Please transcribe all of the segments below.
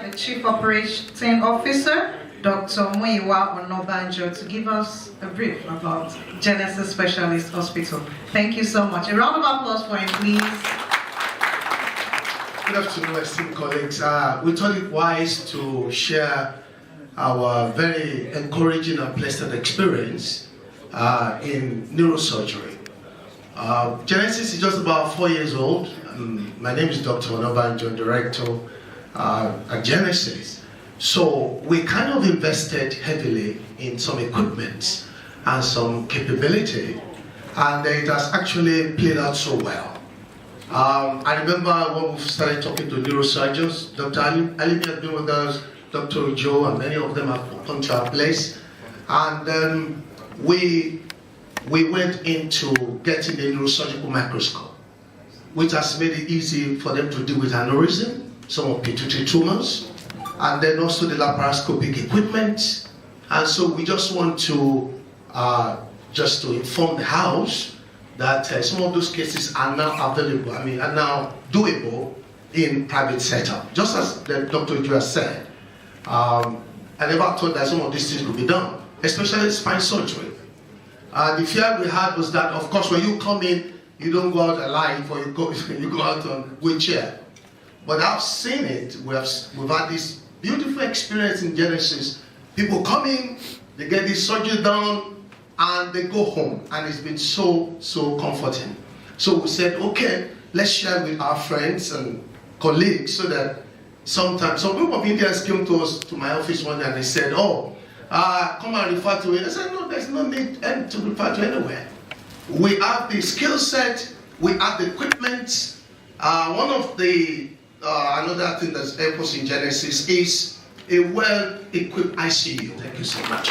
invite the Chief Operating Officer, Dr. Muyiwa Onobanjo, to give us a brief about Genesis Specialist Hospital. Thank you so much. A round of applause for him, please. Good afternoon, esteemed colleagues. We thought it wise to share our very encouraging and pleasant experience in neurosurgery. Genesis is just about 4 years old. My name is Dr. Onobanjo, Director at Genesis. So we kind of invested heavily in some equipment and some capability, and it has actually played out so well. I remember when we started talking to neurosurgeons, Dr. Alimi has been with us, Dr. Joe, and many of them have come to our place. And then we went into getting the neurosurgical microscope, which has made it easy for them to deal with aneurysm, some of pituitary tumors, and then also the laparoscopic equipment. And so we just want to inform the House that some of those cases are now available, are now doable in private setup. Just as Dr. Joe said, I never thought that some of these things could be done, especially spine surgery. The fear we had was that, of course, when you come in, you don't go out alive, or you go out on wheelchair. But I've seen it. We've had this beautiful experience in Genesis. People come in, they get this surgery done, and they go home. And it's been so, so comforting. So we said, okay, let's share with our friends and colleagues so that sometimes, some group of Indians came to us, to my office one day, and they said, oh, come and refer to it. I said, no, there's no need to refer to anywhere. We have the skill set, we have the equipment. One of the another thing that's helped us in Genesis is a well-equipped ICU. Thank you so much.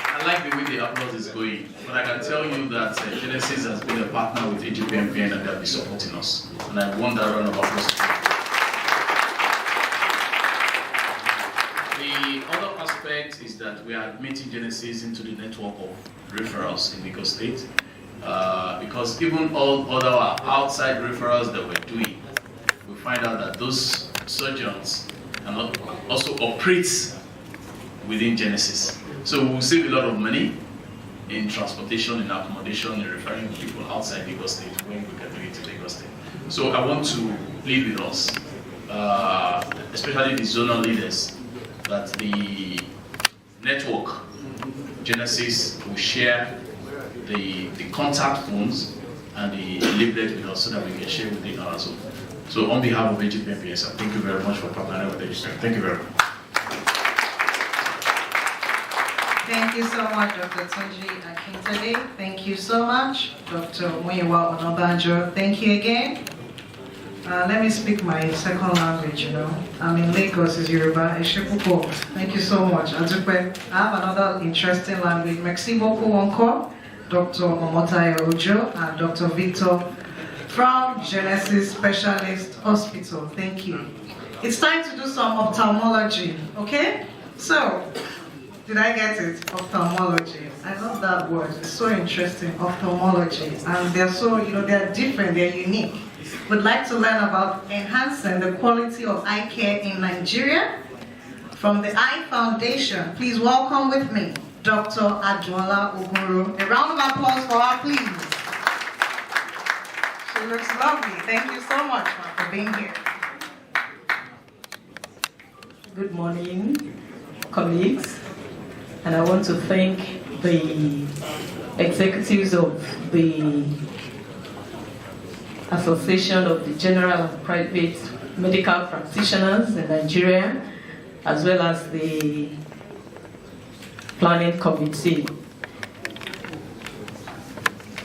I like the way the applause is going, but I can tell you that Genesis has been a partner with Agpmpn, and they'll be supporting us. And I want that round of applause. The other aspect is that we are admitting Genesis into the network of referrals in Lagos State. Because even all other outside referrals that we're doing, we find out that those surgeons cannot also operate within Genesis. So we'll save a lot of money in transportation, in accommodation, in referring people outside Lagos State when we can do it in Lagos State. So I want to plead with us, especially the zonal leaders, that the network, Genesis, will share the contact phones and the leaflet with us so that we can share within our zone. So on behalf of Agpmpn, thank you very much for partnering with Agpmpn. Thank you very much. Thank you so much, Dr. Tunji Akintade. Thank you so much, Dr. Muyiwa Onobanjo. Thank you again. Let me speak my second language, I'm in Lagos, is Yoruba. Thank you so much. I have another interesting language. Merci beaucoup encore, Dr. Omotayo Ojo and Dr. Victor from Genesis Specialist Hospital. Thank you. It's time to do some ophthalmology, okay? So, did I get it? Ophthalmology. I love that word. It's so interesting, ophthalmology. And they're so, they're different, they're unique. Would like to learn about enhancing the quality of eye care in Nigeria. From the Eye Foundation, please welcome with me, Dr. Aduola Oguru. A round of applause for her, please. She looks lovely. Thank you so much for being here. Good morning, colleagues. And I want to thank the executives of the Association of the General and Private Medical Practitioners in Nigeria, as well as the Planning Committee.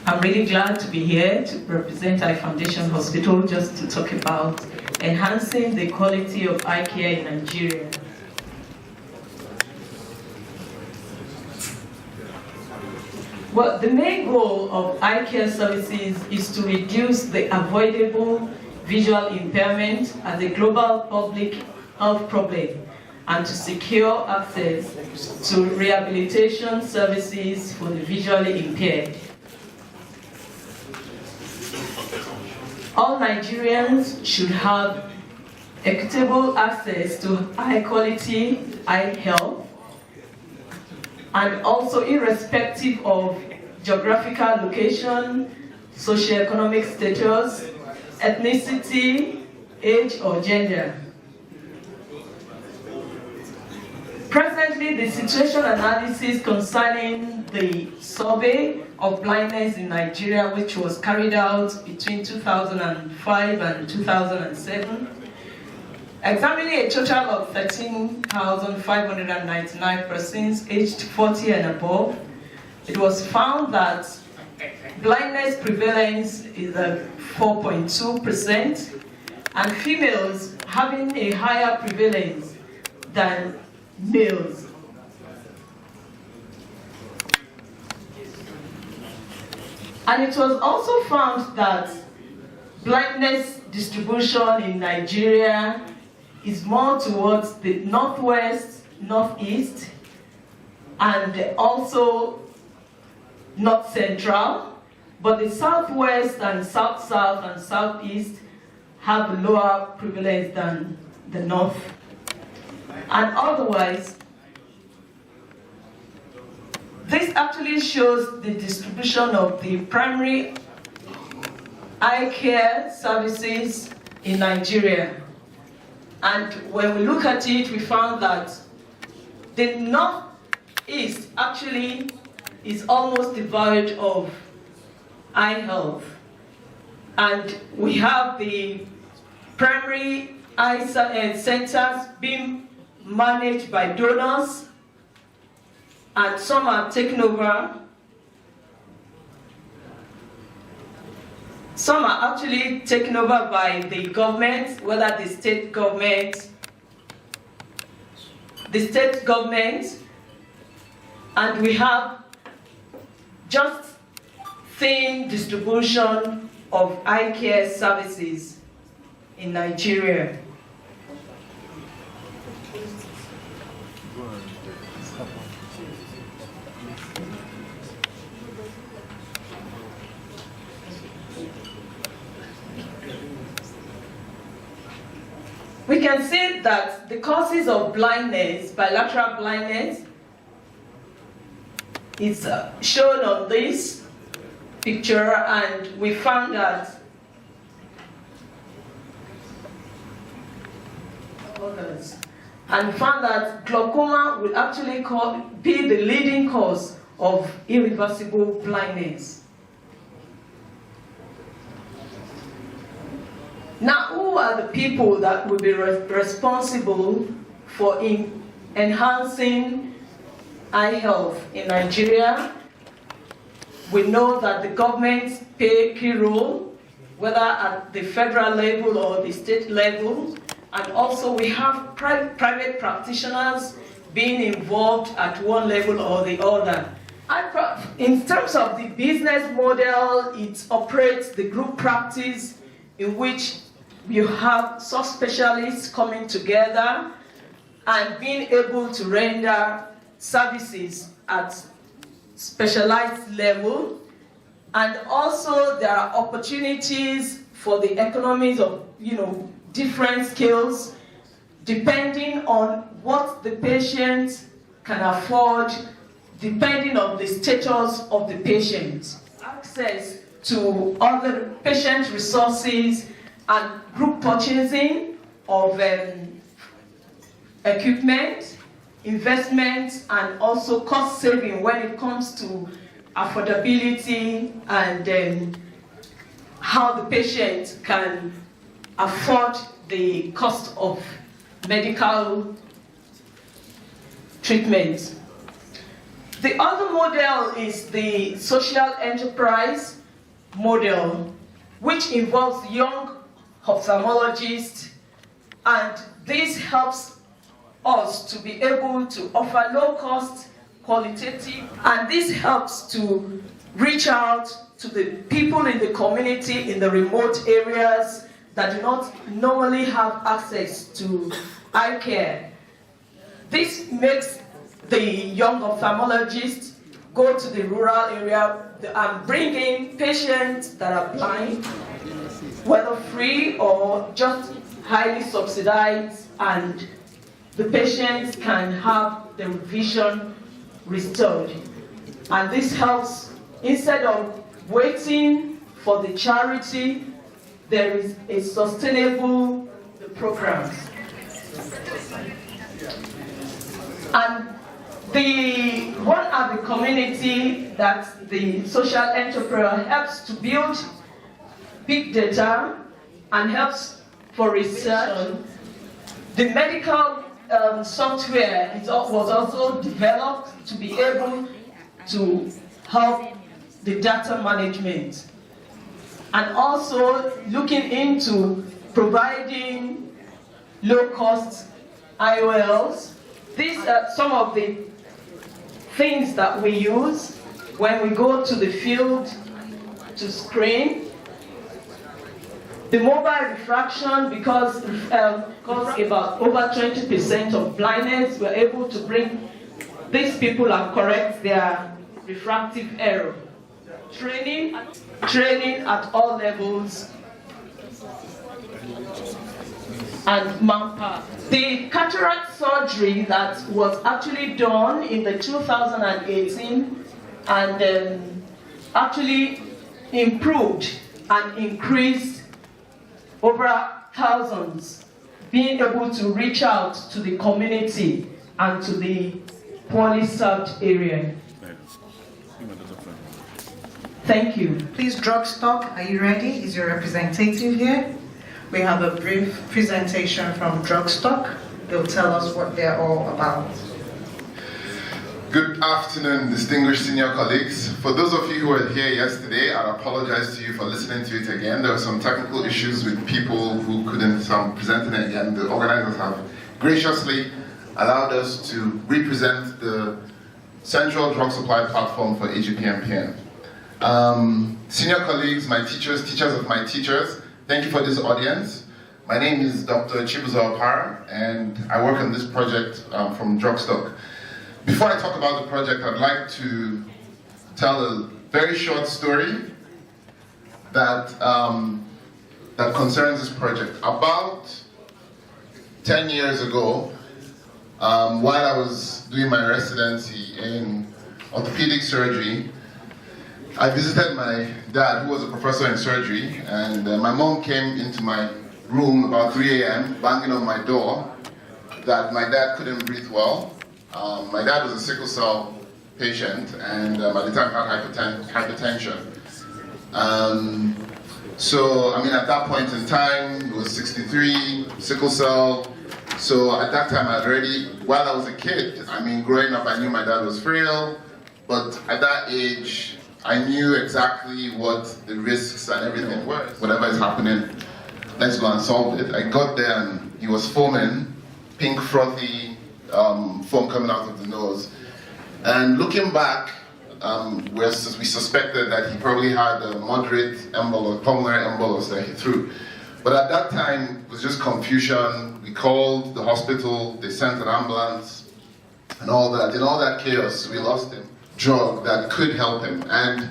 I'm really glad to be here to represent Eye Foundation Hospital just to talk about enhancing the quality of eye care in Nigeria. Well, the main goal of eye care services is to reduce the avoidable visual impairment as a global public health problem and to secure access to rehabilitation services for the visually impaired. All Nigerians should have equitable access to high quality eye health, and also irrespective of geographical location, socioeconomic status, ethnicity, age, or gender. Presently, the situation analysis concerning the survey of blindness in Nigeria, which was carried out between 2005 and 2007, examining a total of 13,599 persons aged 40 and above, it was found that blindness prevalence is at 4.2%, and females having a higher prevalence than males. And it was also found that blindness distribution in Nigeria is more towards the northwest, northeast, and also north central, but the southwest and south-south and southeast have lower prevalence than the north. And otherwise, this actually shows the distribution of the primary eye care services in Nigeria. And when we look at it, we found that the northeast actually is almost devoid of eye health. And we have the primary eye centers being managed by donors, and some are taken over. Some are actually taken over by the government, whether the state government, and we have just thin distribution of eye care services in Nigeria. We can see that the causes of blindness, bilateral blindness, is shown on this picture, and we found that glaucoma will actually be the leading cause of irreversible blindness. Now, who are the people that will be responsible for enhancing eye health in Nigeria? We know that the government play a key role, whether at the federal level or the state level, and also we have private practitioners being involved at one level or the other. In terms of the business model, it operates the group practice in which you have subspecialists coming together and being able to render services at specialized level. And also there are opportunities for the economies of different skills depending on what the patient can afford, depending on the status of the patient. Access to other patient resources and group purchasing of equipment, investment, and also cost saving when it comes to affordability and how the patient can afford the cost of medical treatment. The other model is the social enterprise model, which involves young ophthalmologists, and this helps us to be able to offer low-cost, qualitative, and this helps to reach out to the people in the community in the remote areas that do not normally have access to eye care. This makes the young ophthalmologists go to the rural area and bring in patients that are blind, whether free or just highly subsidized, and the patients can have their vision restored. And this helps, instead of waiting for the charity, there is a sustainable program. And the one at the community that the social entrepreneur helps to build big data and helps for research. The medical software was also developed to be able to help the data management, and also looking into providing low-cost IOLs. These are some of the things that we use when we go to the field to screen. The mobile refraction, because about over 20% of blindness, we're able to bring these people and correct their refractive error. Training at all levels, and manpower. The cataract surgery that was actually done in the 2018 and actually improved and increased over thousands, being able to reach out to the community and to the poorly served area. Thank you. Please, drug stock, are you ready? Is your representative here? We have a brief presentation from drug stock. They'll tell us what they're all about. Good afternoon, distinguished senior colleagues. For those of you who were here yesterday, I apologize to you for listening to it again. There were some technical issues with people who couldn't present it again. The organizers have graciously allowed us to represent the Central Drug Supply Platform for Agpmpn. Senior colleagues, my teachers, teachers of my teachers, thank you for this audience. My name is Dr. Chibuzo Opara, and I work on this project from Drugstock. Before I talk about the project, I'd like to tell a very short story that, that concerns this project. About 10 years ago, while I was doing my residency in orthopedic surgery, I visited my dad, who was a professor in surgery, and my mom came into my room about 3 a.m., banging on my door, that my dad couldn't breathe well. My dad was a sickle cell patient, and at the time had hypertension. So, I mean, at that point in time, he was 63, sickle cell. So at that time, I'd already, while I was a kid, I mean, growing up, I knew my dad was frail, but at that age, I knew exactly what the risks and everything were. Whatever is happening, let's go and solve it. I got there and he was foaming, pink frothy foam coming out of the nose. And looking back, we suspected that he probably had a moderate embolus, pulmonary embolus that he threw. But at that time, it was just confusion. We called the hospital, they sent an ambulance, and all that. In all that chaos, we lost him. Drug that could help him. And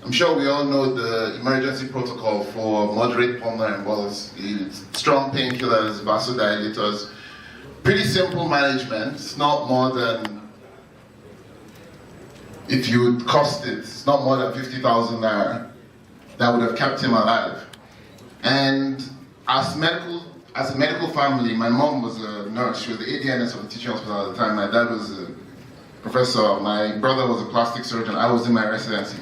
I'm sure we all know the emergency protocol for moderate pulmonary embolus. It's strong painkillers, vasodilators, pretty simple management. It's not more than, if you would cost it, it's not more than 50,000 naira that would have kept him alive. And as a medical family, my mom was a nurse. She was the ADNS of the teaching hospital at the time. My dad was a professor. My brother was a plastic surgeon. I was in my residency.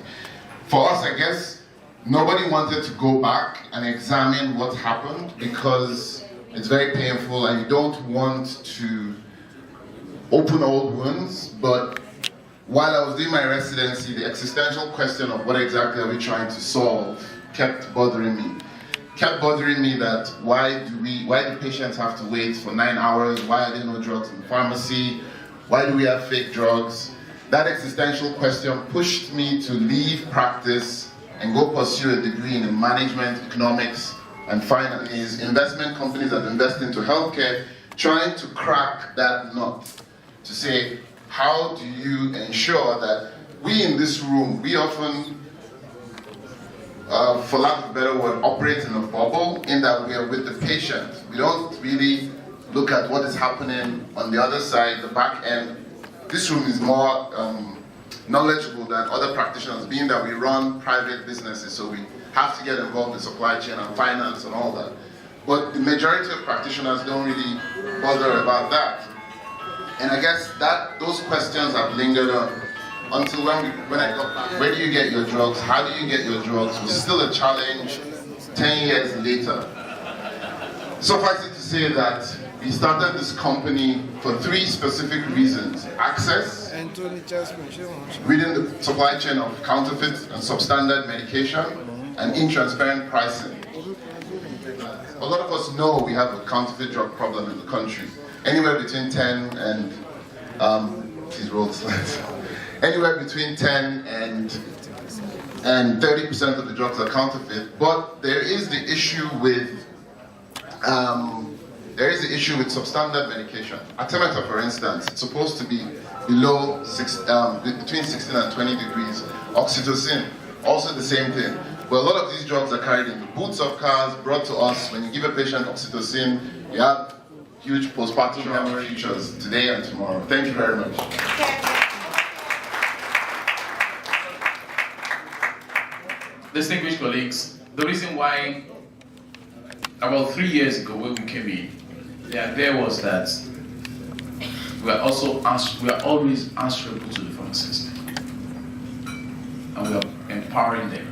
For us, I guess, nobody wanted to go back and examine what happened because it's very painful and you don't want to open old wounds. But while I was doing my residency, the existential question of what exactly are we trying to solve kept bothering me. Kept bothering me that why do patients have to wait for 9 hours? Why are there no drugs in the pharmacy? Why do we have fake drugs? That existential question pushed me to leave practice and go pursue a degree in management, economics, and finance. Investment companies that invest into healthcare, trying to crack that nut to say, how do you ensure that we in this room, we often for lack of a better word, operate in a bubble in that we are with the patient. We don't really look at what is happening on the other side, the back end. This room is more knowledgeable than other practitioners, being that we run private businesses, so we have to get involved in supply chain and finance and all that. But the majority of practitioners don't really bother about that. And I guess that those questions have lingered on until when I got back. Where do you get your drugs? How do you get your drugs? Was still a challenge 10 years later. Suffice it to say that we started this company for 3 specific reasons: access, reading the supply chain of counterfeit and substandard medication, and intransparent pricing. A lot of us know we have a counterfeit drug problem in the country. Anywhere between 10 and, please roll the slides. Anywhere between 10 and 30% of the drugs are counterfeit. But there is the issue with substandard medication. Artemether, for instance, it's supposed to be below between 16 and 20 degrees. Oxytocin, also the same thing. But a lot of these drugs are carried in the boots of cars, brought to us. When you give a patient oxytocin, you have huge postpartum memory features today and tomorrow. Thank you very much. Distinguished colleagues, the reason why about 3 years ago when we came in, the idea was that we are always answerable to the pharmacist, and we are empowering them.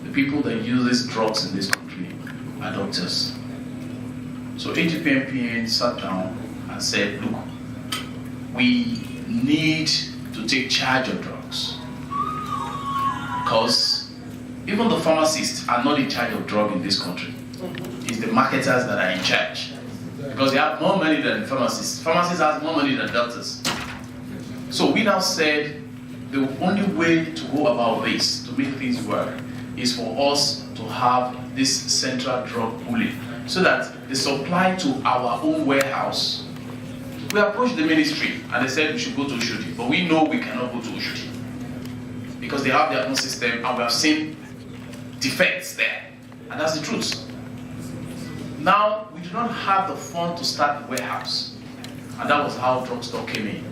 The people that use these drugs in this country are doctors. So Agpmpn sat down and said, look, we need to take charge of drugs, because even the pharmacists are not in charge of drug in this country. It's the marketers that are in charge, because they have more money than pharmacists. Pharmacists have more money than doctors. So we now said the only way to go about this, to make things work, is for us to have this central drug pooling, so that the supply to our own warehouse. We approached the ministry and they said we should go to Ushodi, but we know we cannot go to Ushodi because they have their own system and we have seen defects there, and that's the truth. Now we do not have the fund to start the warehouse, and that was how drugstore came in,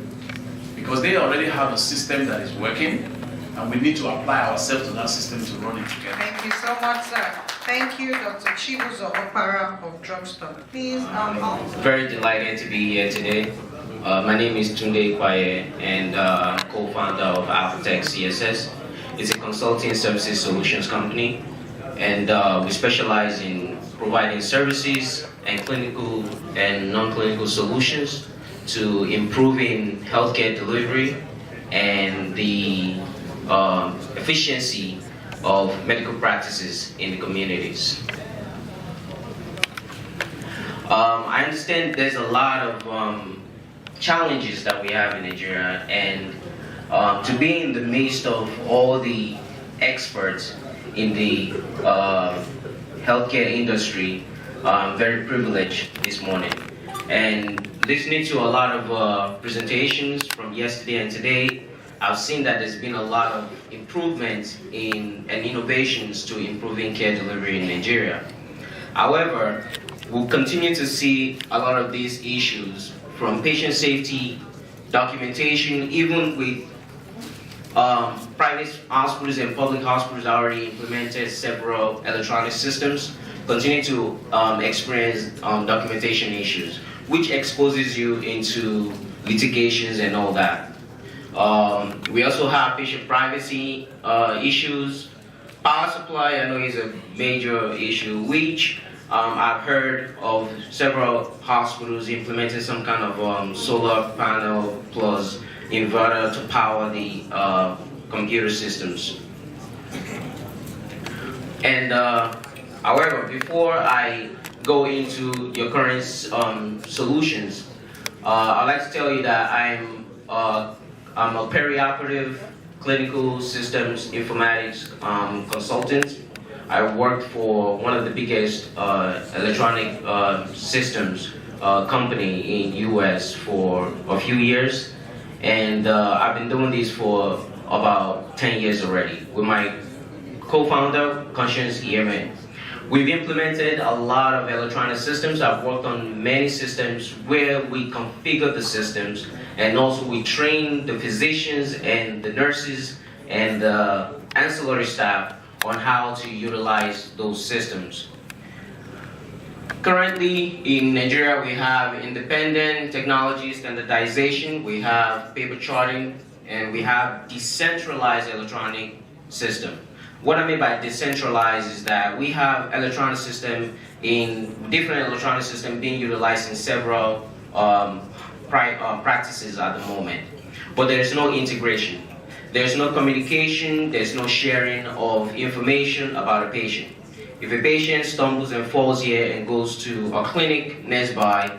because they already have a system that is working, and we need to apply ourselves to that system to run it together. Thank you so much, sir. Thank you, Dr. Chibuzo Opara of Drugstore. Please, Very delighted to be here today. My name is Tunde Kwaye, and co-founder of Agpmpn CSS. It's a consulting services solutions company, and we specialize in providing services and clinical and non-clinical solutions to improving healthcare delivery and the efficiency of medical practices in the communities. I understand there's a lot of challenges that we have in Nigeria, and to be in the midst of all the experts in the healthcare industry, I'm very privileged this morning. And listening to a lot of presentations from yesterday and today, I've seen that there's been a lot of improvements and innovations to improving care delivery in Nigeria. However, we'll continue to see a lot of these issues, from patient safety, documentation, even with private hospitals and public hospitals already implemented several electronic systems, continue to experience documentation issues, which exposes you into litigations and all that. We also have patient privacy issues. Power supply, I know, is a major issue, which I've heard of several hospitals implementing some kind of solar panel plus inverter to power the computer systems. And however, before I go into your current solutions, I'd like to tell you that I'm a perioperative clinical systems informatics consultant. I worked for one of the biggest electronic systems company in US for a few years, and I've been doing this for about 10 years already. With my co-founder, Conscience EMN. We've implemented a lot of electronic systems. I've worked on many systems where we configure the systems, and also we train the physicians and the nurses and the ancillary staff on how to utilize those systems. Currently in Nigeria, we have independent technology standardization, we have paper charting, and we have decentralized electronic system. What I mean by decentralized is that we have different electronic systems being utilized in several practices at the moment. But there's no integration. There's no communication, there's no sharing of information about a patient. If a patient stumbles and falls here and goes to a clinic nearby,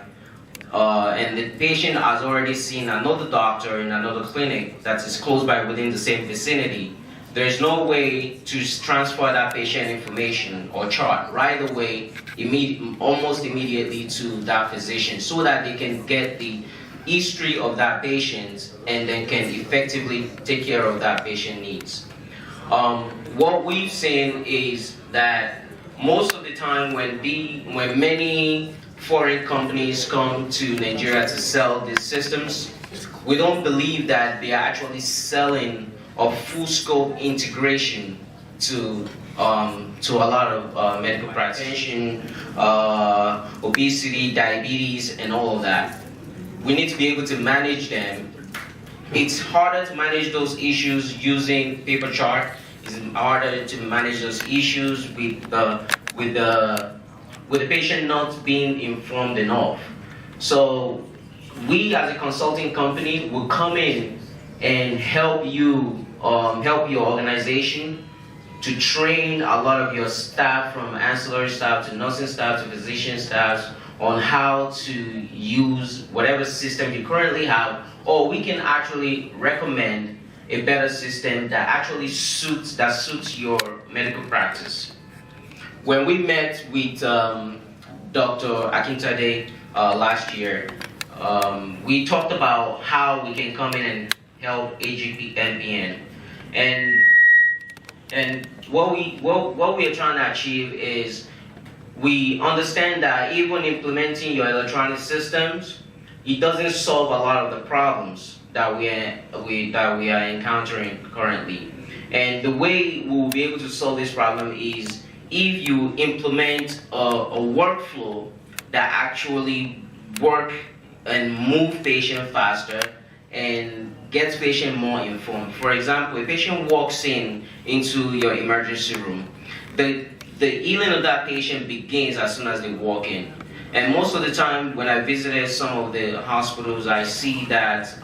and the patient has already seen another doctor in another clinic that is close by within the same vicinity, there's no way to transfer that patient information or chart right away, almost immediately to that physician, so that they can get the history of that patient and then can effectively take care of that patient needs. What we've seen is that most of the time when many foreign companies come to Nigeria to sell these systems, we don't believe that they are actually selling a full scope integration to a lot of medical practitioners, obesity, diabetes, and all of that. We need to be able to manage them. It's harder to manage those issues using paper chart. It's harder to manage those issues with the patient not being informed enough. So we as a consulting company will come in and help you, help your organization to train a lot of your staff, from ancillary staff to nursing staff to physician staff, on how to use whatever system you currently have, or we can actually recommend a better system that actually suits your medical practice. When we met with Dr. Agpmpn last year, we talked about how we can come in and help Agpmpn, and what we are trying to achieve is, we understand that even implementing your electronic systems, it doesn't solve a lot of the problems that we are encountering currently. And the way we will be able to solve this problem is if you implement a workflow that actually work and move patient faster and gets patient more informed. For example, a patient walks into your emergency room, the healing of that patient begins as soon as they walk in. And most of the time when I visited some of the hospitals, I see that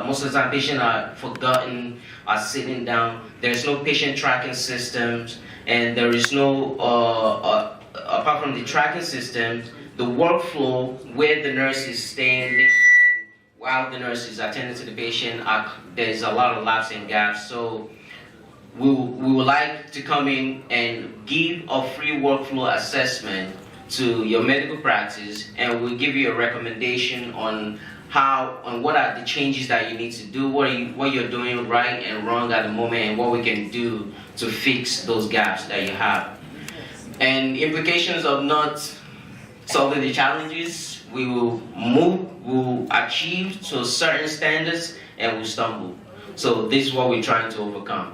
most of the time patients are forgotten, are sitting down. There's no patient tracking systems, and there is no, apart from the tracking systems, the workflow where the nurse is standing and while the nurse is attending to the patient, there's a lot of lapses and gaps. So we would like to come in and give a free workflow assessment to your medical practice, and we'll give you a recommendation on what are the changes that you need to do, what you're doing right and wrong at the moment, and what we can do to fix those gaps that you have. And implications of not solving the challenges, we will achieve to certain standards and we'll stumble. So this is what we're trying to overcome.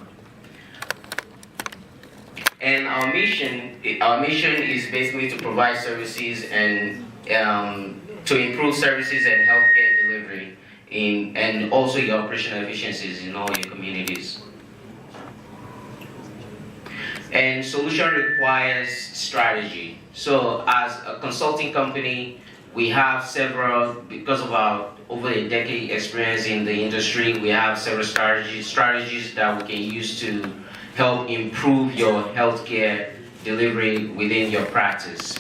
And our mission is basically to provide services and to improve services and healthcare delivery and also your operational efficiencies in all your communities. And solution requires strategy. So as a consulting company, we have several, because of our over a decade experience in the industry, we have several strategies that we can use to help improve your healthcare delivery within your practice.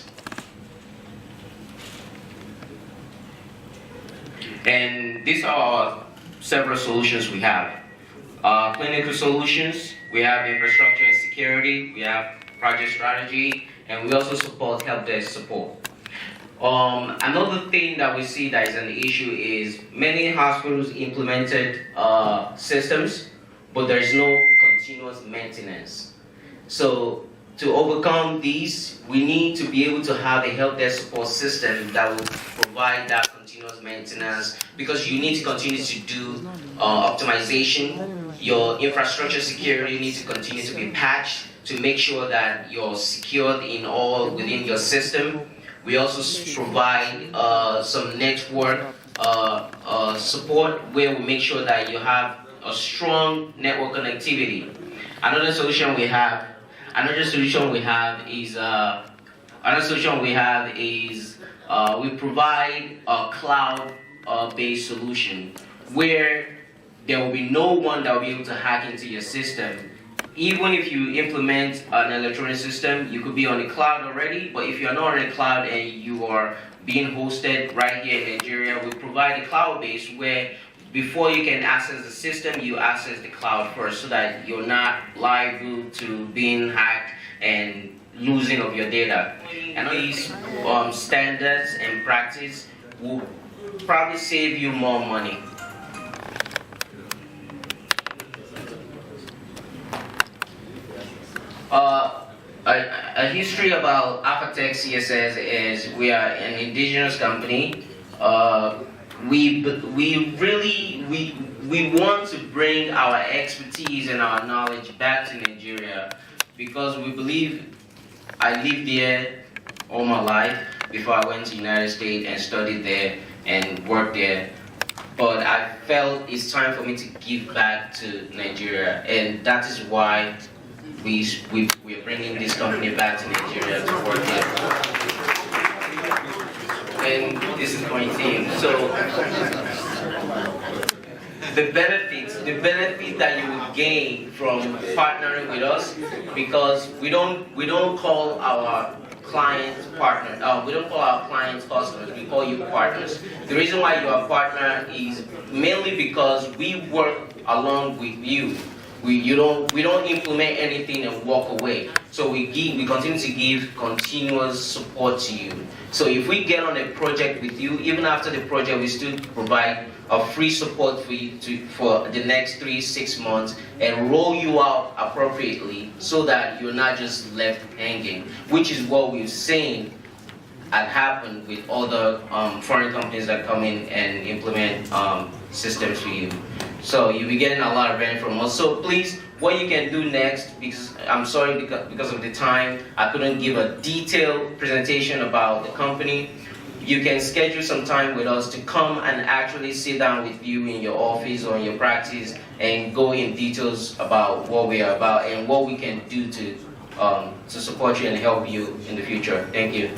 And these are several solutions we have. Clinical solutions, we have infrastructure and security, we have project strategy, and we also support help desk support. Another thing that we see that is an issue is many hospitals implemented systems, but there is no continuous maintenance. So to overcome these, we need to be able to have a help desk support system that will provide that continuous maintenance, because you need to continue to do optimization. Your infrastructure security needs to continue to be patched to make sure that you're secured in all within your system. We also provide some network support where we make sure that you have a strong network connectivity. Another solution we have is we provide a cloud-based solution where there will be no one that will be able to hack into your system. Even if you implement an electronic system, you could be on the cloud already, but if you're not on the cloud and you are being hosted right here in Nigeria, we provide a cloud-based where before you can access the system, you access the cloud first so that you're not liable to being hacked and losing of your data. And all these standards and practice will probably save you more money. A history about Agpmpn CSS is we are an indigenous company. We want to bring our expertise and our knowledge back to Nigeria because we believe I lived there all my life before I went to the United States and studied there and worked there. But I felt it's time for me to give back to Nigeria, and that is why we're bringing this company back to Nigeria to work here. And this is my team. So the benefit that you will gain from partnering with us, because we don't call our clients partners. We don't call our clients customers. We call you partners. The reason why you are a partner is mainly because we work along with you. We don't implement anything and walk away. So we continue to give continuous support to you. So if we get on a project with you, even after the project, we still provide a free support for you for the next 3-6 months and roll you out appropriately so that you're not just left hanging, which is what we've seen had happened with other foreign companies that come in and implement systems for you. So you'll be getting a lot of value from us. So please, what you can do next, because I'm sorry because of the time, I couldn't give a detailed presentation about the company. You can schedule some time with us to come and actually sit down with you in your office or in your practice and go in details about what we are about and what we can do to support you and help you in the future. Thank you.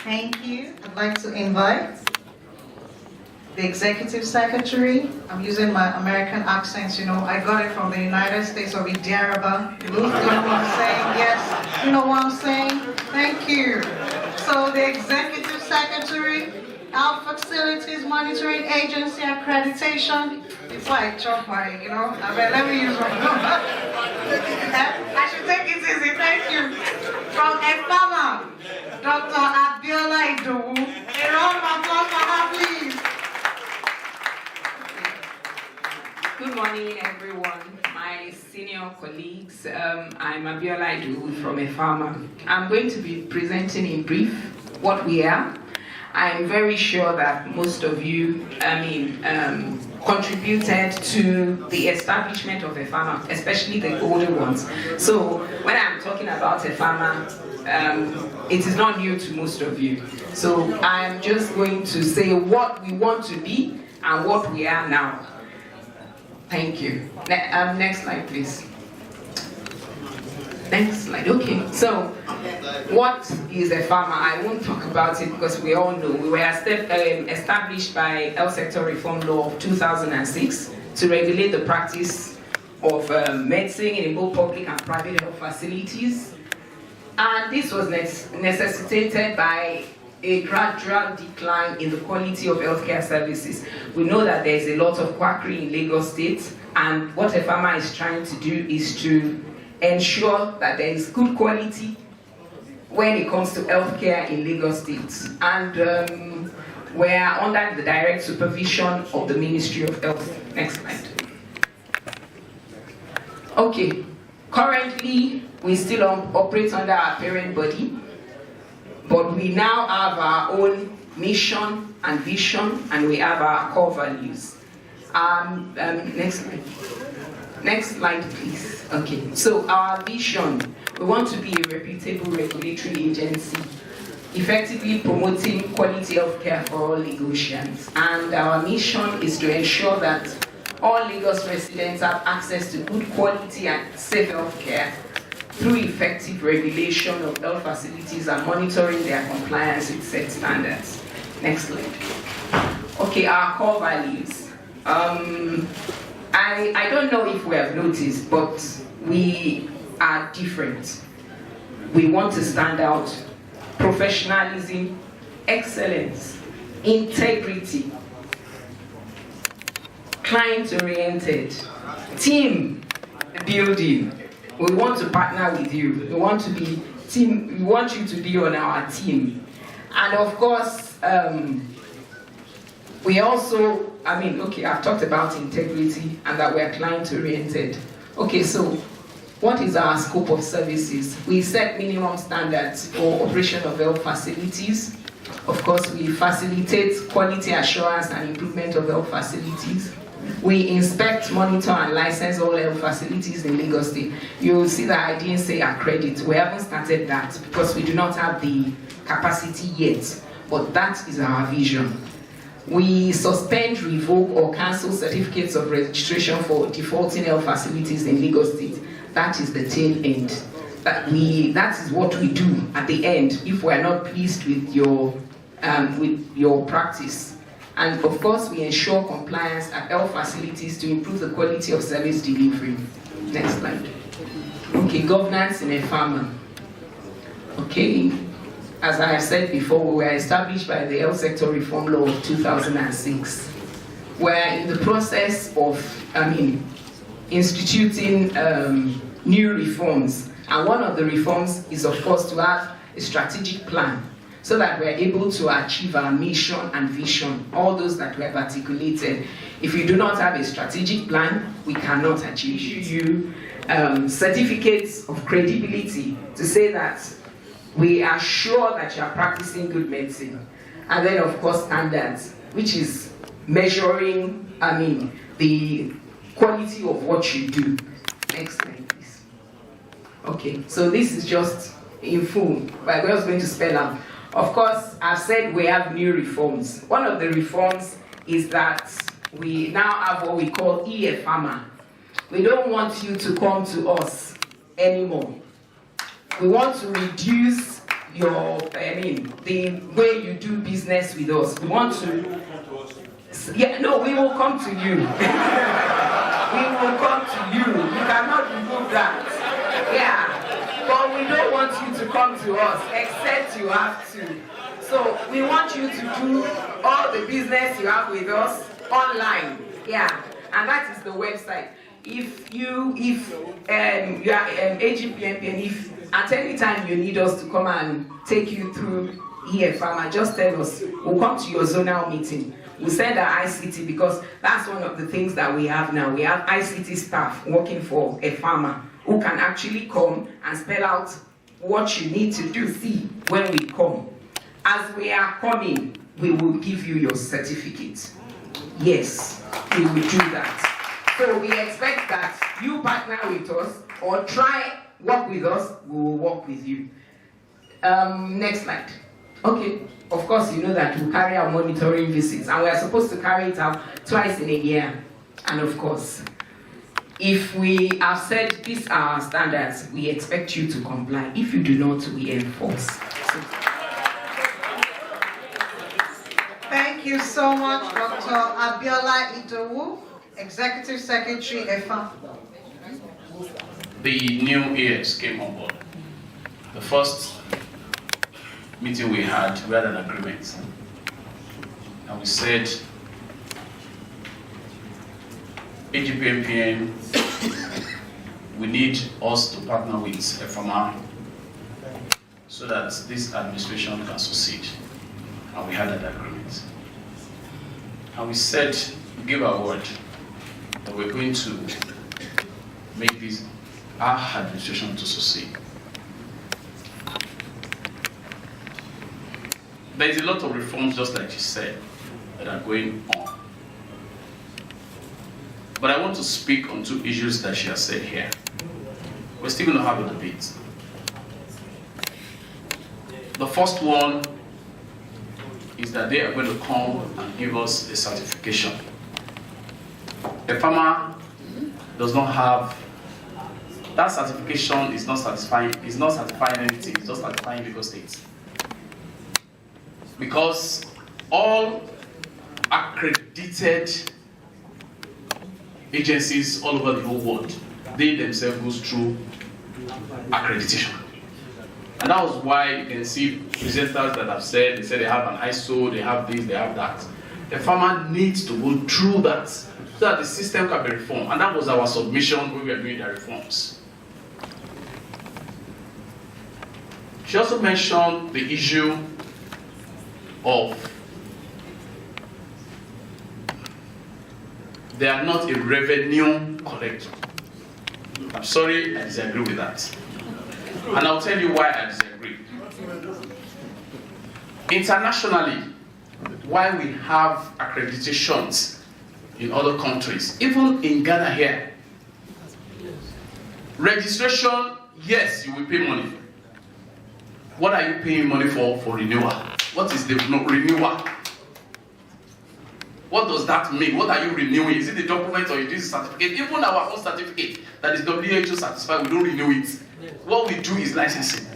Thank you. I'd like to invite the Executive Secretary. I'm using my American accents, you know, I got it from the United States of Idiaraba. You know what I'm saying? Yes, you know what I'm saying? Thank you. So the Executive Secretary, our Facilities Monitoring Agency Accreditation. Before I chop my, you know, let me use my I should take it easy, thank you. From Agpmpn, Dr. Abiola. A round of applause for her, please. Good morning, everyone. My senior colleagues, I'm Abiola from Agpmpn. I'm going to be presenting in brief what we are. I'm very sure that most of you, contributed to the establishment of Agpmpn, especially the older ones. So when I'm talking about Agpmpn, it is not new to most of you. So I'm just going to say what we want to be and what we are now. Thank you. Next slide, please. Next slide. Okay. So, what is Agpmpn? I won't talk about it because we all know. We were established by Health Sector Reform Law of 2006 to regulate the practice of medicine in both public and private health facilities. And this was necessitated by a gradual decline in the quality of healthcare services. We know that there's a lot of quackery in Lagos State, and what Agpmpn is trying to do is to ensure that there is good quality when it comes to healthcare in Lagos State. And we are under the direct supervision of the Ministry of Health. Next slide. Okay, currently we still operate under our parent body, but we now have our own mission and vision, and we have our core values. Next slide. Next slide, please. Okay, so our vision, we want to be a reputable regulatory agency, effectively promoting quality healthcare for all Lagosians. And our mission is to ensure that all Lagos residents have access to good quality and safe healthcare through effective regulation of health facilities and monitoring their compliance with set standards. Next slide. Okay, our core values. I don't know if we have noticed, but we are different. We want to stand out. Professionalism, excellence, integrity, client-oriented, team building. We want to partner with you. We want to be team. We want you to be on our team, and of course, we also. Okay, I've talked about integrity and that we are client-oriented. Okay, so what is our scope of services? We set minimum standards for operation of health facilities. Of course, we facilitate quality assurance and improvement of health facilities. We inspect, monitor, and license all health facilities in Lagos State. You will see that I didn't say accredit. We haven't started that because we do not have the capacity yet, but that is our vision. We suspend, revoke, or cancel certificates of registration for defaulting health facilities in Lagos State. That is the tail end. That is what we do at the end if we are not pleased with your practice. And of course, we ensure compliance at health facilities to improve the quality of service delivery. Next slide. Okay, governance in a farmer. Okay, as I have said before, we were established by the Health Sector Reform Law of 2006. We're in the process of, instituting new reforms. And one of the reforms is, of course, to have a strategic plan so that we're able to achieve our mission and vision, all those that we have articulated. If you do not have a strategic plan, we cannot achieve you certificates of credibility to say that we are sure that you are practicing good medicine. And then, of course, standards, which is measuring, the quality of what you do. Next slide, please. Okay, so this is just in full, but we're just going to spell out. Of course, I've said we have new reforms. One of the reforms is that we now have what we call e-Pharma. We don't want you to come to us anymore. We want to reduce your, the way you do business with us. We want to, we will come to you. We will come to you. You cannot remove that. Yeah. But we don't want you to come to us, except you have to. So we want you to do all the business you have with us online. Yeah. And that is the website. If you are Agpmpn, if at any time you need us to come and take you through e-Pharma, just tell us. We'll come to your zonal meeting. We'll send our ICT, because that's one of the things that we have now. We have ICT staff working for a farmer who can actually come and spell out what you need to do. See, when we come, as we are coming, we will give you your certificate. Yes, we will do that. So we expect that you partner with us or try work with us, we will work with you. Next slide. Okay, of course you know that we carry out monitoring visits, and we are supposed to carry it out twice in a year. And of course, if we have said these are our standards, we expect you to comply. If you do not, we enforce. Thank you so much, Dr. Abiola Idowu, Executive Secretary, EFA. The new years came on board. The first meeting we had an agreement. And we said, Agpmpn, we need us to partner with FMR so that this administration can succeed. And we had that agreement. And we said, we gave our word that we're going to make this our administration to succeed. There is a lot of reforms, just like she said, that are going on. But I want to speak on two issues that she has said here. We're still going to have a debate. The first one is that they are going to come and give us a certification. A farmer does not have that certification. Is not satisfying. It's not certifying anything. It's just certifying Lagos State. Because all accredited agencies all over the whole world, they themselves go through accreditation. And that was why you can see presenters that have said, they have an ISO, they have this, they have that. The farmer needs to go through that so that the system can be reformed. And that was our submission when we were doing the reforms. She also mentioned the issue of they are not a revenue collector. I'm sorry, I disagree with that. And I'll tell you why I disagree. Internationally, why we have accreditations in other countries, even in Ghana here, registration, yes, you will pay money. What are you paying money for renewal? What is the renewal? What does that mean? What are you renewing? Is it the document or is it a certificate? Even our own certificate that is WHO certified, we don't renew it. What we do is licensing.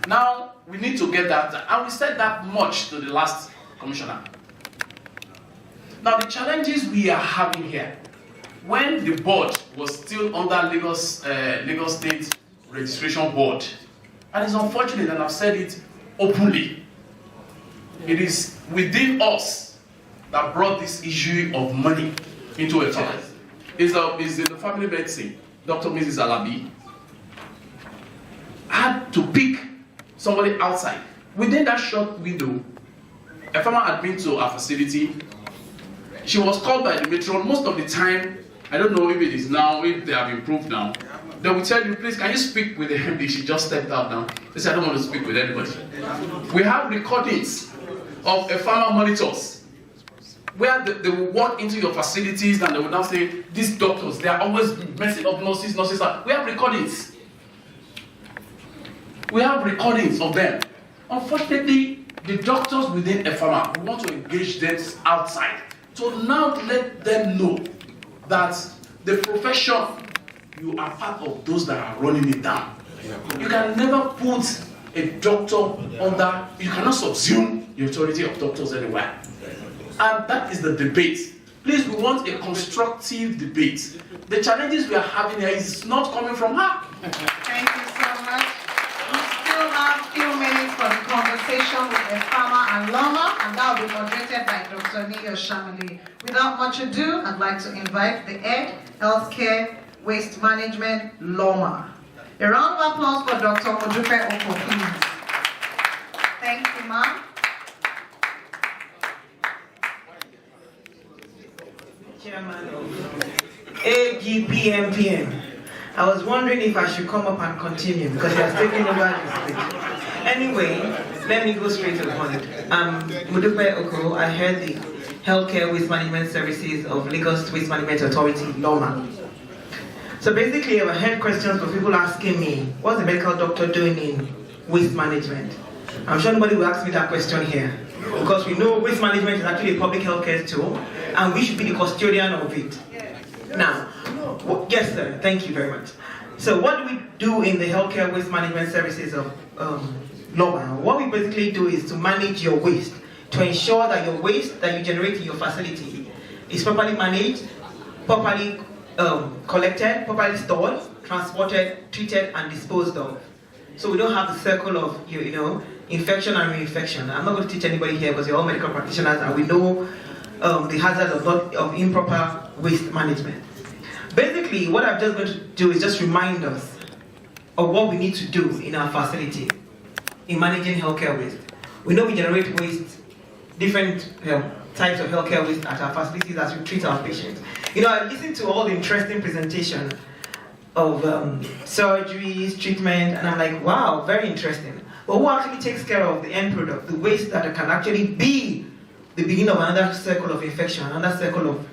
Now, we need to get that, and we said that much to the last commissioner. Now, the challenges we are having here, when the board was still under Lagos State Registration Board, and it's unfortunate, and I've said it openly, it is within us that brought this issue of money into a family. Is the family medicine, Dr. Mrs. Alabi had to pick somebody outside. Within that short window, a farmer had been to our facility. She was called by the matron. Most of the time, I don't know if it is now, if they have improved now, they will tell you, please, can you speak with the MD? She just stepped out now. They said, I don't want to speak with anybody. We have recordings of a farmer monitors where they will walk into your facilities and they will now say, these doctors, they are always messing up nurses. We have recordings. We have recordings of them. Unfortunately, the doctors within a farmer, we want to engage them outside. So now to let them know that the profession, you are part of those that are running it down. You can never put a doctor under, you cannot subsume the authority of doctors anywhere. And that is the debate. Please, we want a constructive debate. The challenges we are having here is not coming from her. Thank you so much. We still have a few minutes for the conversation with the farmer and Loma, and that will be moderated by Dr. Neo Shamali. Without much ado, I'd like to invite the Ed, Healthcare, Waste Management, Loma. A round of applause for Dr. Modupe Oko, please. Thank you, ma'am. Chairman of Agpmpn. I was wondering if I should come up and continue because he has taken over the stage. Anyway, let me go straight to the point. Modupe Oko, I head the Healthcare Waste Management Services of Lagos Waste Management Authority, LOMA. So basically, I've had questions from people asking me, what's the medical doctor doing in waste management? I'm sure nobody will ask me that question here, because we know waste management is actually a public healthcare tool, and we should be the custodian of it. Now, yes sir, thank you very much. So what do we do in the Healthcare Waste Management Services of LOMA? What we basically do is to manage your waste, to ensure that your waste that you generate in your facility is properly managed, properly collected, properly stored, transported, treated, and disposed of. So we don't have the circle of infection and reinfection. I'm not going to teach anybody here because you're all medical practitioners and we know the hazards of improper waste management. Basically, what I'm just going to do is just remind us of what we need to do in our facility in managing healthcare waste. We know we generate waste, different types of healthcare waste at our facilities as we treat our patients. I listened to all the interesting presentation, surgeries, treatment, and I'm like, wow, very interesting. But who actually takes care of the end product, the waste that can actually be the beginning of another circle of infection, another circle of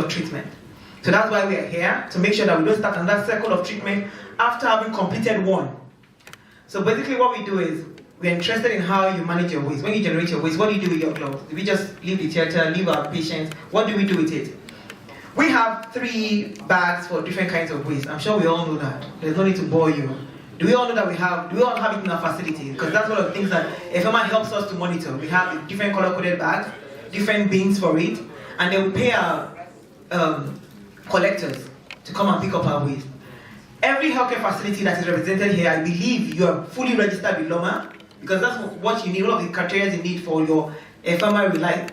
treatment. So that's why we are here, to make sure that we don't start another circle of treatment after having completed one. So basically what we do is, we're interested in how you manage your waste. When you generate your waste, what do you do with your gloves? Do we just leave the theater, leave our patients? What do we do with it? We have 3 bags for different kinds of waste. I'm sure we all know that. There's no need to bore you. Do we all know that do we all have it in our facility? Because that's one of the things that FMI helps us to monitor. We have different color-coded bags, different bins for it, and then we pay our collectors to come and pick up our waste. Every healthcare facility that is represented here, I believe you are fully registered with LOMA, because that's what you need, all of the criteria you need for your FMI Rely.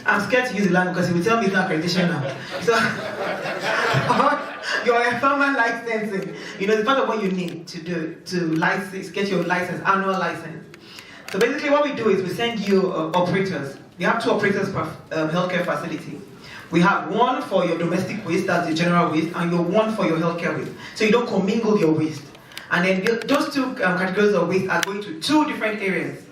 I'm scared to use the line because he will tell me it's not accreditation now. So, your FMI licensing, it's part of what you need to do to license, get your license, annual license. So basically what we do is we send you operators. We have 2 operators per healthcare facility. We have one for your domestic waste, that's the general waste, and your one for your healthcare waste. So you don't commingle your waste. And then those 2 categories of waste are going to 2 different areas.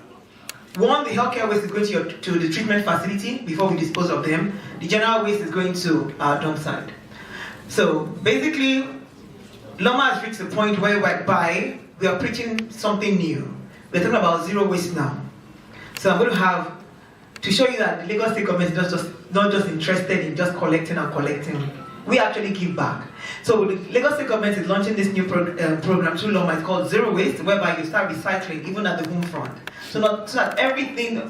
One, the healthcare waste is going to the treatment facility before we dispose of them. The general waste is going to our dump site. So basically, Loma has reached the point whereby we are preaching something new. We're talking about zero waste now. So I'm going to show you that the Lagos State government is not just interested in just collecting and collecting. We actually give back. So the Lagos State government is launching this new program through Loma. It's called Zero Waste, whereby you start recycling even at the home front. So that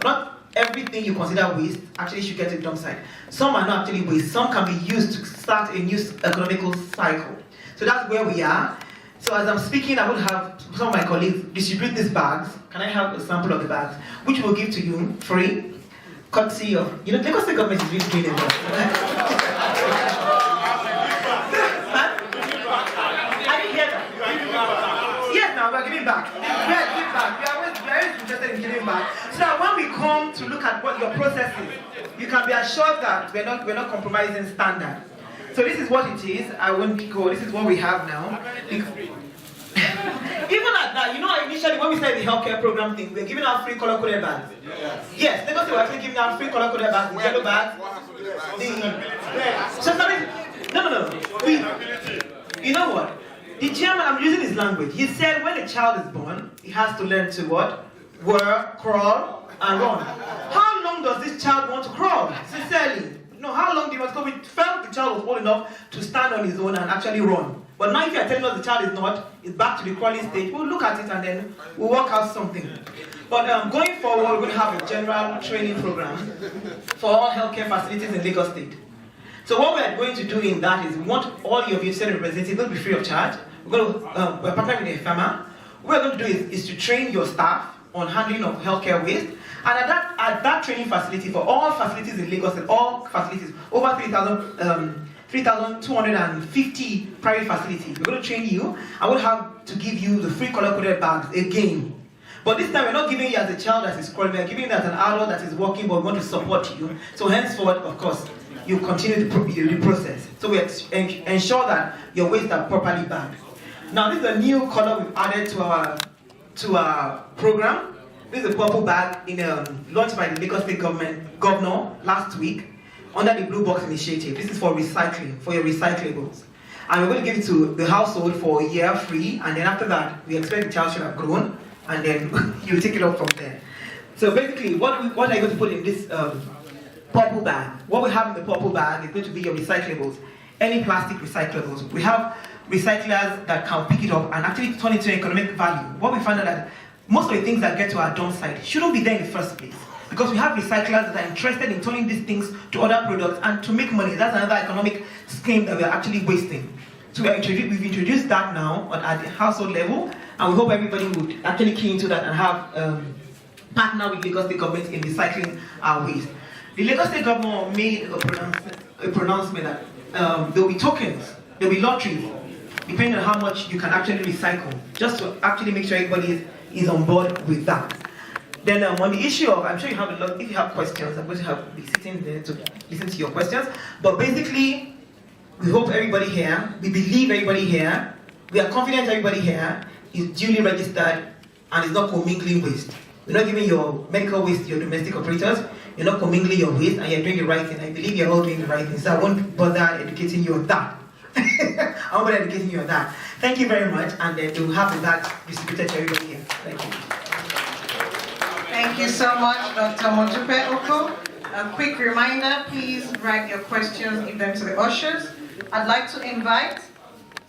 not everything you consider waste actually should get to the dump site. Some are not actually waste. Some can be used to start a new economical cycle. So that's where we are. So as I'm speaking, I will have some of my colleagues distribute these bags. Can I have a sample of the bags? Which we'll give to you free, courtesy of, Lagos State government is really doing it. Yes, now we're giving back. We are always interested in giving back. So that when we come to look at what your process is, you can be assured that we're not compromising standard. So this is what it is. I won't go. This is what we have now. Even at that, initially when we started the healthcare program thing, we were giving out free color-coded bags. Yes, Lagos were actually giving out free color-coded bags, the yellow bags. You know what? The chairman, I'm using his language. He said when a child is born, he has to learn to what? Work, crawl, and run. How long does this child want to crawl? Sincerely. How long do you want to go? We felt the child was old enough to stand on his own and actually run. But now if you are telling us the child is not, it's back to the crawling stage, we'll look at it and then we'll work out something. But going forward, we're going to have a general training program for all healthcare facilities in Lagos State. So what we are going to do in that is we want all your state representatives to be free of charge. We're partnering with a farmer. What we're going to do is to train your staff on handling of healthcare waste. And at that training facility, for all facilities in Lagos, and all facilities, over 3,250 private facilities, we're going to train you, and we'll have to give you the free color-coded bags again. But this time, we're not giving you as a child that is crawling, we're giving you as an adult that is working, but we want to support you. So henceforth, of course, you continue the process. So we ensure that your waste are properly bagged. Now, this is a new color we've added to our program. This is a purple bag launched by the Lagos State governor last week under the Blue Box initiative. This is for recycling, for your recyclables. And we're going to give it to the household for a year free, and then after that, we expect the child should have grown, and then you take it up from there. So basically, what are you going to put in this purple bag? What we have in the purple bag is going to be your recyclables, any plastic recyclables. We have recyclers that can pick it up and actually turn it to economic value. What we found out that most of the things that get to our dump site shouldn't be there in the first place. Because we have recyclers that are interested in turning these things to other products and to make money. That's another economic scheme that we're actually wasting. So we've introduced that now at the household level, and we hope everybody would actually key into that and have partner with Lagos State government in recycling our waste. The Lagos State government made a pronouncement that there will be tokens, there will be lotteries, depending on how much you can actually recycle, just to actually make sure everybody is on board with that. Then on the issue of, I'm sure you have a lot, if you have questions, I'm going to be sitting there to listen to your questions. But basically, We hope everybody here, we believe everybody here, we are confident everybody here is duly registered and is not commingling waste. You're not giving your medical waste to your domestic operators, you're not commingling your waste, and you're doing the right thing. I believe you're all doing the right thing, so I won't bother educating you on that. I won't bother educating you on that. Thank you very much, and then to have that distributed to everybody here. Thank you. Thank you so much, Dr. Modupe Oko. A quick reminder, please write your questions, give them to the ushers. I'd like to invite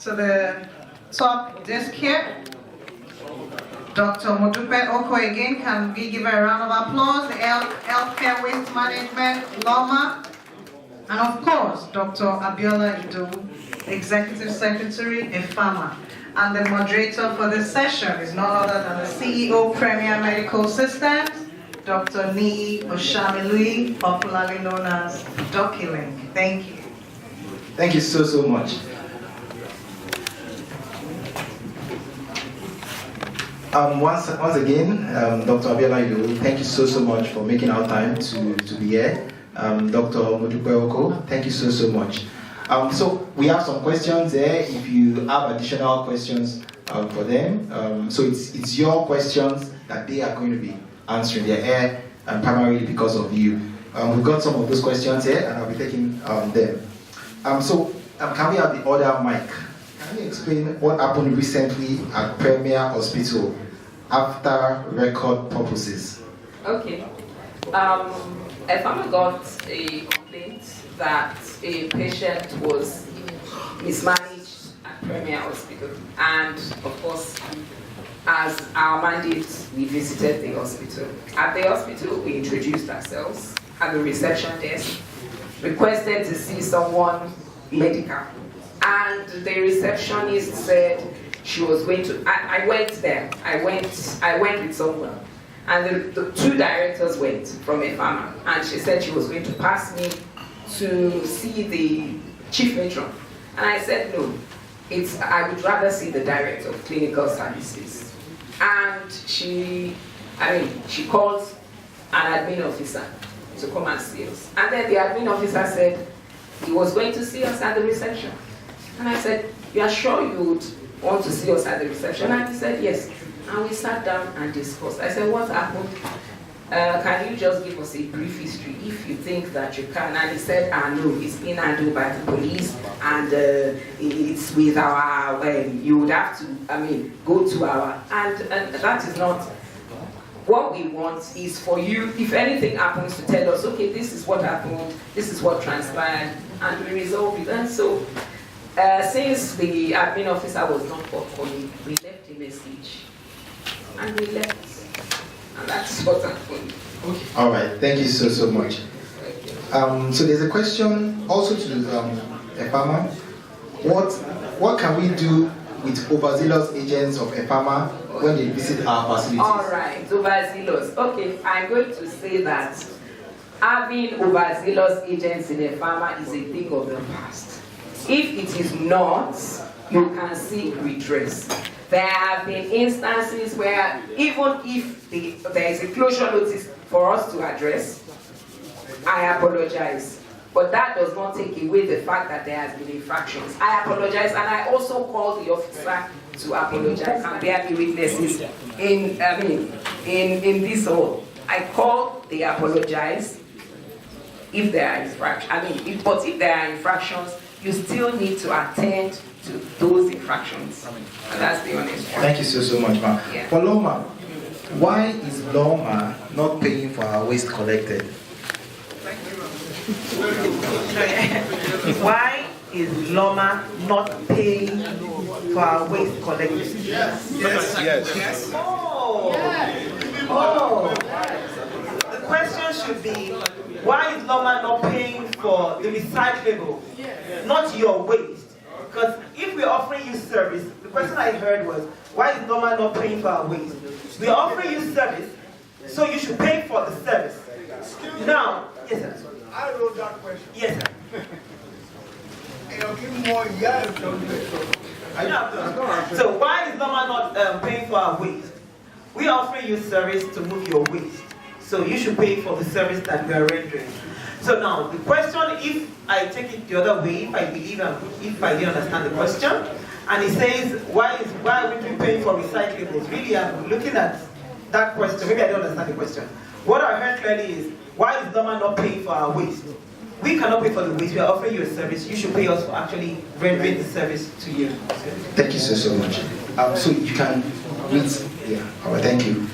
to the top desk here, Dr. Modupe Oko again. Can we give her a round of applause? The Healthcare Waste Management, LOMA. And of course, Dr. Abiola Idowu, Executive Secretary, Agpmpn. And the moderator for this session is none other than the CEO, Premier Medical Systems, Dr. Nii Oshamilui, popularly known as DocuLink. Thank you. Thank you so much. Once again, Dr. Abiola Idowu, thank you so much for making our time to be here. Dr. Modupe Oko, thank you so much. So we have some questions there. If you have additional questions for them, so it's your questions that they are going to be answering. They're here primarily because of you. We've got some of those questions here, and I'll be taking them. Can we have the other mic? Can you explain what happened recently at Premier Hospital after record purposes? Okay. A farmer got a complaint that a patient was mismanaged at Premier Hospital, and of course, as our mandate, we visited the hospital. At the hospital, we introduced ourselves at the reception desk, requested to see someone medical, and the receptionist said she was going to. I went there. I went with someone, and the two directors went from a farmer, and she said she was going to pass me to see the chief matron, and I said no. I would rather see the director of clinical services. And she called an admin officer to come and see us. And then the admin officer said he was going to see us at the reception. And I said, you are sure you would want to see us at the reception? And he said, yes. And we sat down and discussed. I said, what happened? Can you just give us a brief history if you think that you can? And he said, no, it's been handled by the police, and it's with our, you would have to, go to our, and that is not, what we want is for you, if anything happens, to tell us, okay, this is what happened, this is what transpired, and we resolve it. And so, since the admin officer was not forthcoming, we left a message, and we left. And that's what happened. Okay. All right. Thank you so much. So there's a question also to Agpmpn. What can we do with overzealous agents of Agpmpn when they visit our facilities? All right, overzealous. Okay, I'm going to say that having overzealous agents in Agpmpn is a thing of the past. If it is not, you can seek redress. There have been instances where even if there is a closure notice for us to address, I apologize. But that does not take away the fact that there has been infractions. I apologize, and I also call the officer to apologize, and bear me witnesses in this hall. I call, they apologize if there are infractions. But if there are infractions, you still need to attend to those infractions. And that's the honest one. Thank you so much, ma'am. Yeah. For LOMA, why is LOMA not paying for our waste collected? Why is LOMA not paying for our waste collected? Yes. Oh. The question should be, why is LOMA not paying for the recyclable, not your waste? Because if we're offering you service, the question I heard was, why is LOMA not paying for our waste? We're offering you service, so you should pay for the service. Now, yes, sir. I wrote that question. Yes, sir. So why is LOMA not paying for our waste? We're offering you service to move your waste. So you should pay for the service that we are rendering. So now, the question, if I take it the other way, if I didn't understand the question, and it says, why are we paying for recyclables? Really, I'm looking at that question. Maybe I don't understand the question. What I heard clearly is, why is Norma not paying for our waste? We cannot pay for the waste. We are offering you a service. You should pay us for actually rendering the service to you. Thank you so much. So you can read. Yeah. All right. Thank you.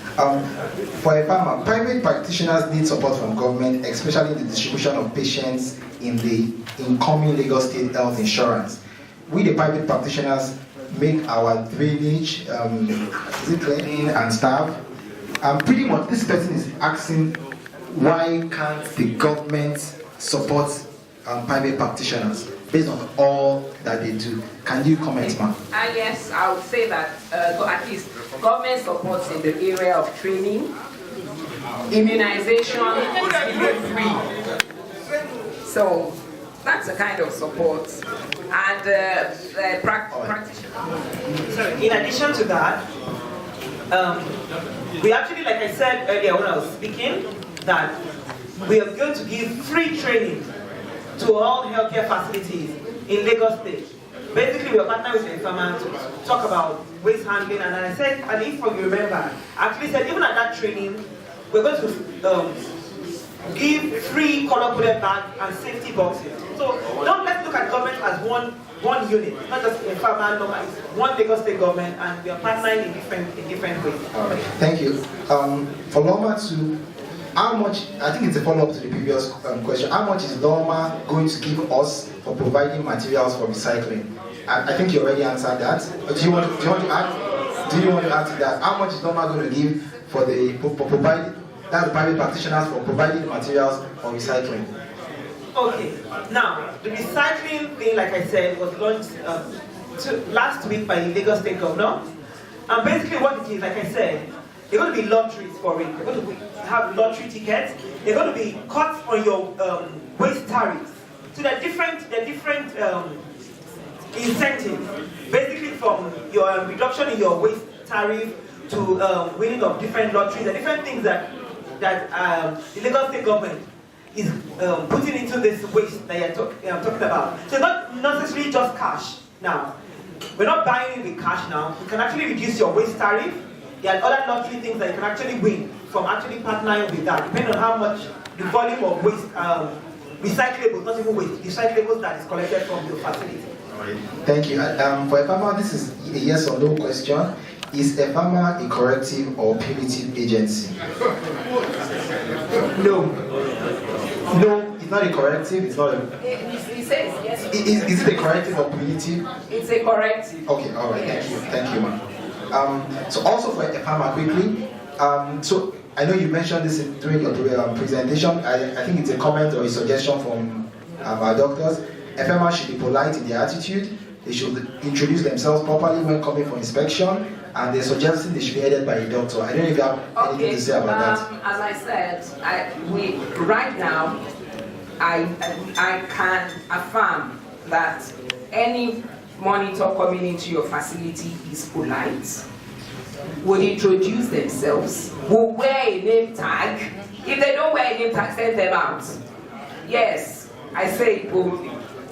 For a farmer, private practitioners need support from government, especially the distribution of patients in the incoming Lagos State health insurance. We, the private practitioners, make our drainage, cleaning and staff. Pretty much, this person is asking, why can't the government support private practitioners based on all that they do? Can you comment, ma'am? Yes, I would say that at least government supports in the area of training, immunization is given free. So that's a kind of support. And practitioners. So in addition to that, we actually, like I said earlier when I was speaking, that we are going to give free training to all healthcare facilities in Lagos State. Basically, we are partnering with the farmer to talk about waste handling, and I said, and if you remember, I actually said even at that training, we're going to give free color-coded bags and safety boxes. So let's look at government as one unit, not just a farmer, it's one Lagos State government, and we are partnering in different ways. All right, thank you. For Loma to, how much, I think it's a follow-up to the previous question, how much is Loma going to give us for providing materials for recycling? I think you already answered that. Do you want to add? Do you want to add to that? How much is Loma going to give for providing, that's the private practitioners, for providing materials for recycling? Okay, now the recycling thing, like I said, was launched last week by the Lagos State Governor. And basically what it is, like I said, there are going to be lotteries for it. They're going to have lottery tickets. They're going to be cuts on your waste tariffs. So there are different incentives, basically from your reduction in your waste tariff to winning of different lotteries and different things that the Lagos State government is putting into this waste that you're talking about. So not necessarily just cash. Now, we're not buying it with cash now. You can actually reduce your waste tariff. There are other lottery things that you can actually win from actually partnering with that, depending on how much the volume of waste, recyclables, not even waste, recyclables that is collected from your facility. Thank you. For a farmer, this is a yes or no question. Is a farmer a corrective or punitive agency? No. No, it's not a corrective. It's not a. He says yes. Is it a corrective or punitive? It's a corrective. Okay, all right. Yes. Thank you, ma'am. So also for a farmer, quickly. So I know you mentioned this during your presentation. I think it's a comment or a suggestion from our doctors. A farmer should be polite in their attitude. They should introduce themselves properly when coming for inspection, and they're suggesting they should be headed by a doctor. I don't know if you have anything to say about that. As I said, right now, I can affirm that any monitor coming into your facility is polite, will introduce themselves, will wear a name tag. If they don't wear a name tag, send them out. Yes, I say it boldly.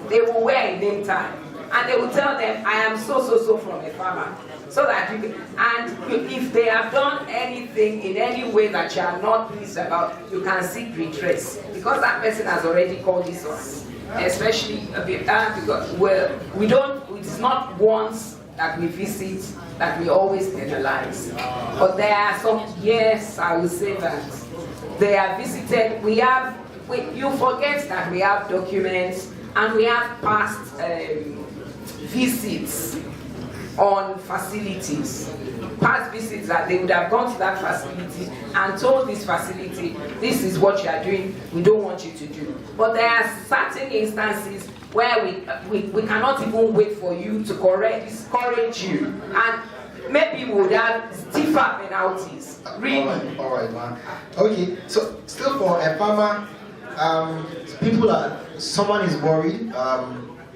They will wear a name tag, and they will tell them, I am so from a farmer. So that you can, and if they have done anything in any way that you are not pleased about, you can seek redress, because that person has already called this us. Especially because it is not once that we visit that we always penalize. But there are some, yes, I will say that. They are visited, you forget that we have documents and we have past visits on facilities. Past visits that they would have gone to that facility and told this facility, this is what you are doing, we don't want you to do. But there are certain instances where we cannot even wait for you to discourage you. And maybe we would have stiffer penalties. Really. All right, man. Okay, so still for a farmer, someone is worried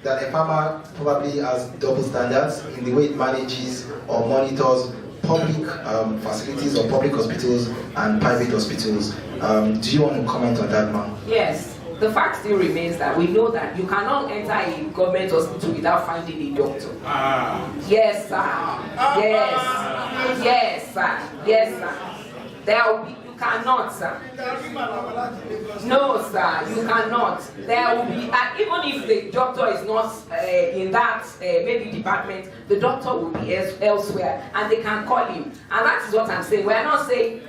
that a farmer probably has double standards in the way it manages or monitors public facilities or public hospitals and private hospitals. Do you want to comment on that, ma'am? Yes. The fact still remains that we know that you cannot enter a government hospital without finding a doctor. Yes, sir. Yes. Yes, sir. Yes, sir. There will be, you cannot, sir. No, sir, you cannot. There will be, and even if the doctor is not in that maybe department, the doctor will be elsewhere, and they can call him. And that is what I'm saying. We are not saying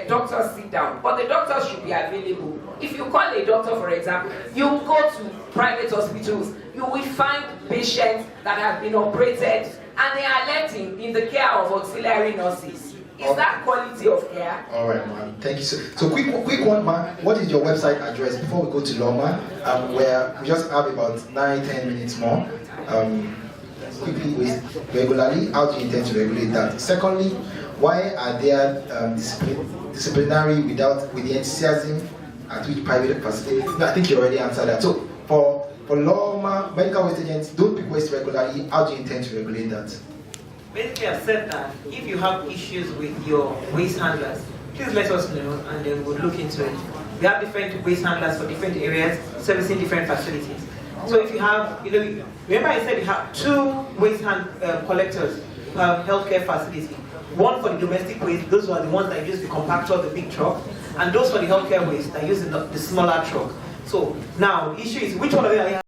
doctors sit down, but the doctors should be available. If you call a doctor, for example, you go to private hospitals, you will find patients that have been operated and they are left in the care of auxiliary nurses. Is that quality of care? All right, ma'am. Thank you. So quick one, ma'am. What is your website address before we go to Loma? Where we just have about 9-10 minutes more. Quickly, regularly, how do you intend to regulate that? Secondly, why are there disciplinary with the enthusiasm at which private facility? No, I think you already answered that. So for Loma, medical waste agents don't pick waste regularly. How do you intend to regulate that? Basically, I've said that if you have issues with your waste handlers, please let us know and then we'll look into it. We have different waste handlers for different areas, servicing different facilities. So if you have, remember I said you have 2 waste collectors who have healthcare facilities. One for the domestic waste, those are the ones that use the compactor, the big truck, and those for the healthcare waste that use the smaller truck. So now the issue is which one of you are